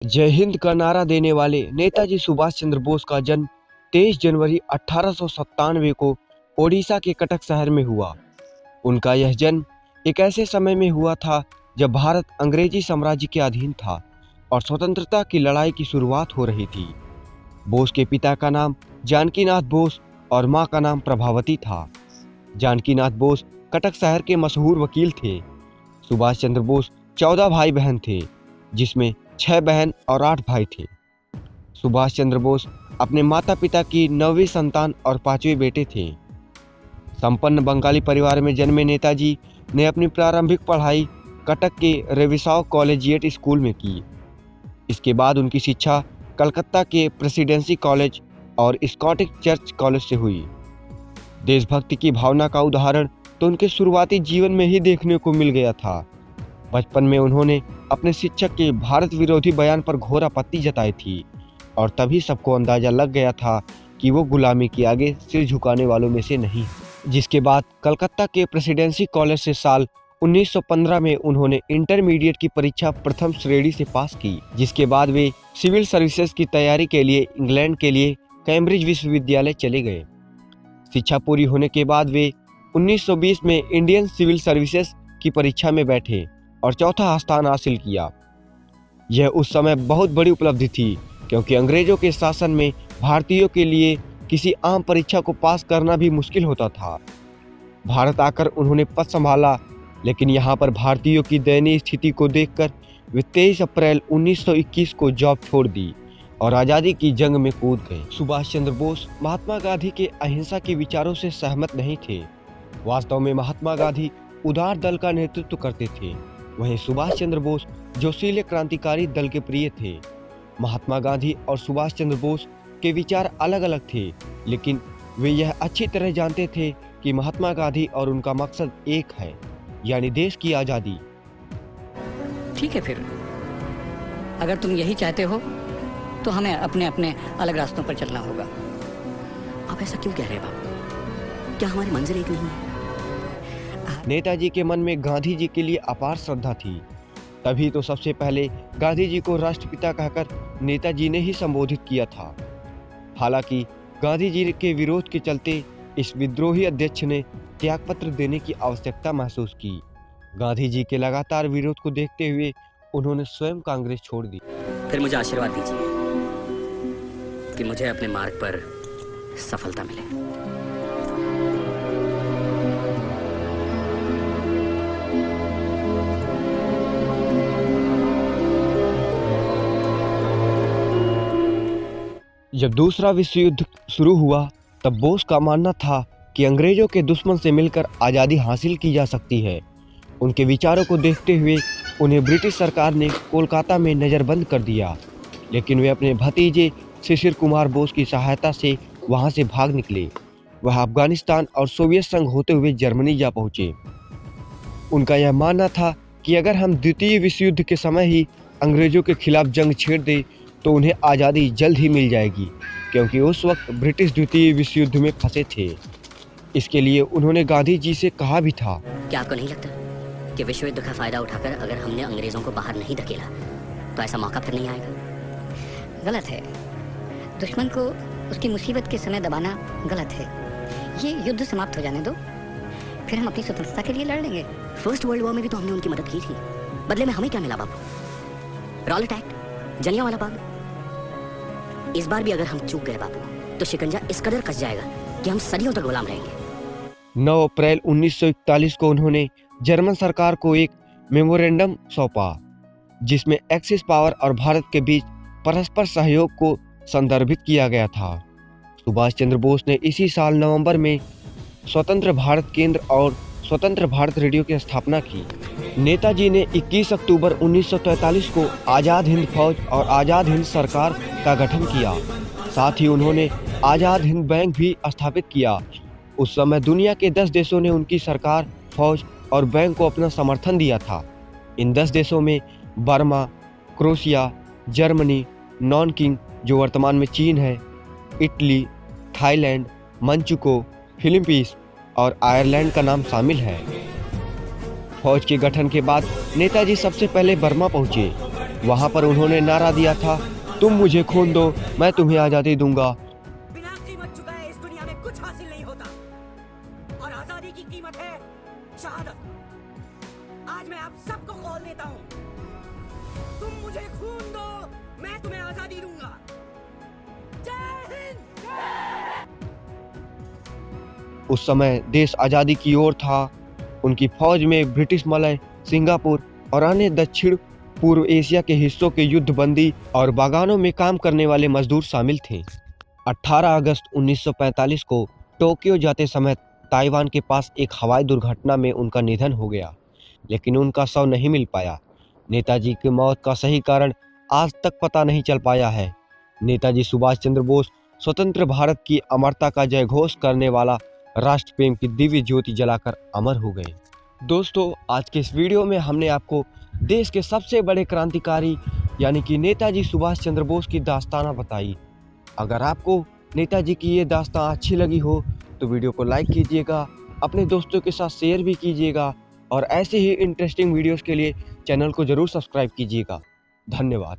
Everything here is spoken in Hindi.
जय हिंद का नारा देने वाले नेताजी सुभाष चंद्र बोस का जन्म 23 जनवरी 1897 को ओडिशा के कटक शहर में हुआ। उनका यह जन्म एक ऐसे समय में हुआ था जब भारत अंग्रेजी साम्राज्य के अधीन था और स्वतंत्रता की लड़ाई की शुरुआत हो रही थी। बोस के पिता का नाम जानकीनाथ बोस और मां का नाम प्रभावती था। जानकीनाथ बोस कटक शहर के मशहूर वकील थे। सुभाष चंद्र बोस 14 भाई बहन थे, जिसमें 6 बहन और 8 भाई थे। सुभाष चंद्र बोस अपने माता पिता की 9वीं संतान और 5वें बेटे थे। संपन्न बंगाली परिवार में जन्मे नेताजी ने अपनी प्रारंभिक पढ़ाई कटक के रेविसाव कॉलेजिएट स्कूल में की। इसके बाद उनकी शिक्षा कलकत्ता के प्रेसिडेंसी कॉलेज और स्कॉटिश चर्च कॉलेज से हुई। देशभक्ति की भावना का उदाहरण तो उनके शुरुआती जीवन में ही देखने को मिल गया था। बचपन में उन्होंने अपने शिक्षक के भारत विरोधी बयान पर घोर आपत्ति जताई थी और तभी सबको अंदाजा लग गया था कि वो गुलामी के आगे सिर झुकाने वालों में से नहीं। जिसके बाद कलकत्ता के प्रेसिडेंसी कॉलेज से साल 1915 में उन्होंने इंटरमीडिएट की परीक्षा प्रथम श्रेणी से पास की। जिसके बाद वे सिविल सर्विसेज की तैयारी के लिए इंग्लैंड के लिए कैम्ब्रिज विश्वविद्यालय चले गए। शिक्षा पूरी होने के बाद वे 1920 में इंडियन सिविल सर्विसेज की परीक्षा में बैठे और चौथा स्थान हासिल किया। यह उस समय बहुत बड़ी उपलब्धि थी, क्योंकि अंग्रेजों के शासन में भारतीयों के लिए किसी आम परीक्षा को पास करना भी मुश्किल होता था। भारत आकर उन्होंने पद संभाला, लेकिन यहाँ पर भारतीयों की दयनीय स्थिति को देखकर वे 23 अप्रैल 1921 को जॉब छोड़ दी और आज़ादी की जंग में कूद गए। सुभाष चंद्र बोस महात्मा गांधी के अहिंसा के विचारों से सहमत नहीं थे। वास्तव में महात्मा गांधी उदार दल का नेतृत्व करते थे, वहीं सुभाष चंद्र बोस जोशीले क्रांतिकारी दल के प्रिय थे। महात्मा गांधी और सुभाष चंद्र बोस के विचार अलग अलग थे, लेकिन वे यह अच्छी तरह जानते थे कि महात्मा गांधी और उनका मकसद एक है, यानी देश की आज़ादी। ठीक है, फिर अगर तुम यही चाहते हो तो हमें अपने अपने अलग रास्तों पर चलना होगा। आप ऐसा क्यों कह रहे हैं बाबू? क्या हमारी मंजिल एक नहीं है? नेताजी के मन में गांधी जी के लिए अपार श्रद्धा थी, तभी तो सबसे पहले गांधी जी को राष्ट्रपिता कहकर नेताजी ने ही संबोधित किया था। हालांकि गांधी जी के विरोध के चलते इस विद्रोही अध्यक्ष ने त्यागपत्र देने की आवश्यकता महसूस की। गांधी जी के लगातार विरोध को देखते हुए उन्होंने स्वयं कांग्रेस छोड़ दी। फिर मुझे आशीर्वाद दीजिए कि मुझे अपने मार्ग पर सफलता मिले। जब दूसरा विश्व युद्ध शुरू हुआ, तब बोस का मानना था कि अंग्रेजों के दुश्मन से मिलकर आज़ादी हासिल की जा सकती है। उनके विचारों को देखते हुए उन्हें ब्रिटिश सरकार ने कोलकाता में नज़रबंद कर दिया, लेकिन वे अपने भतीजे शिशिर कुमार बोस की सहायता से वहां से भाग निकले। वह अफगानिस्तान और सोवियत संघ होते हुए जर्मनी जा पहुंचे। उनका यह मानना था कि अगर हम द्वितीय विश्व युद्ध के समय ही अंग्रेजों के खिलाफ जंग छेड़ दें तो उन्हें आज़ादी जल्द ही मिल जाएगी, क्योंकि उस वक्त ब्रिटिश द्वितीय विश्व युद्ध में फंसे थे। इसके लिए उन्होंने गांधी जी से कहा भी था। क्या आपको नहीं लगता कि विश्व युद्ध का फायदा उठाकर अगर हमने अंग्रेजों को बाहर नहीं धकेला तो ऐसा मौका फिर नहीं आएगा? गलत है। दुश्मन को उसकी मुसीबत के समय दबाना गलत है। ये युद्ध समाप्त हो जाने दो, फिर हम अपनी स्वतंत्रता के लिए लड़ लेंगे। फर्स्ट वर्ल्ड वॉर में भी तो हमने उनकी मदद की थी, बदले में हमें क्या मिला बाबू? Rowlatt act, Jallianwala Bagh. इस बार भी अगर हम चूक गए बाबू तो शिकंजा इस कदर कस जाएगा कि हम सदियों तक गुलाम रहेंगे। 9 अप्रैल 1941 को उन्होंने जर्मन सरकार को एक मेमोरेंडम सौंपा, जिसमें एक्सिस पावर और भारत के बीच परस्पर सहयोग को संदर्भित किया गया था। सुभाष चंद्र बोस ने इसी साल नवंबर में स्वतंत्र भारत केंद्र और स्वतंत्र भारत रेडियो की स्थापना की। नेताजी ने 21 अक्टूबर 1943 को आज़ाद हिंद फौज और आज़ाद हिंद सरकार का गठन किया। साथ ही उन्होंने आज़ाद हिंद बैंक भी स्थापित किया। उस समय दुनिया के 10 देशों ने उनकी सरकार, फौज और बैंक को अपना समर्थन दिया था। इन 10 देशों में बर्मा, क्रोशिया, जर्मनी, नॉनकिंग जो वर्तमान में चीन है, इटली, थाईलैंड, मंचुको, फिलीपींस और आयरलैंड का नाम शामिल है। फौज के गठन के बाद नेताजी सबसे पहले बर्मा पहुंचे। वहां पर उन्होंने नारा दिया था, तुम मुझे खून दो, मैं तुम्हें आज़ादी दूंगा। बिना कीमत चुकाए इस दुनिया में कुछ हासिल नहीं होता और आजादी की कीमत है शहादत। आज मैं आप सबको कॉल देता हूँ, तुम मुझे खून दो, मैं तुम्हें आजादी दूंगा। जय हिंद। उस समय देश आज़ादी की ओर था। उनकी फौज में ब्रिटिश मलय, सिंगापुर और अन्य दक्षिण पूर्व एशिया के हिस्सों के युद्धबंदी और बागानों में काम करने वाले मजदूर शामिल थे। 18 अगस्त 1945 को टोक्यो जाते समय ताइवान के पास एक हवाई दुर्घटना में उनका निधन हो गया, लेकिन उनका शव नहीं मिल पाया। नेताजी की मौत का सही कारण आज तक पता नहीं चल पाया है। नेताजी सुभाष चंद्र बोस स्वतंत्र भारत की अमरता का जय घोष करने वाला राष्ट्र प्रेम की दिव्य ज्योति जलाकर अमर हो गए। दोस्तों, आज के इस वीडियो में हमने आपको देश के सबसे बड़े क्रांतिकारी यानी कि नेताजी सुभाष चंद्र बोस की दास्ताना बताई। अगर आपको नेताजी की ये दास्तान अच्छी लगी हो तो वीडियो को लाइक कीजिएगा, अपने दोस्तों के साथ शेयर भी कीजिएगा और ऐसे ही इंटरेस्टिंग वीडियोस के लिए चैनल को जरूर सब्सक्राइब कीजिएगा। धन्यवाद।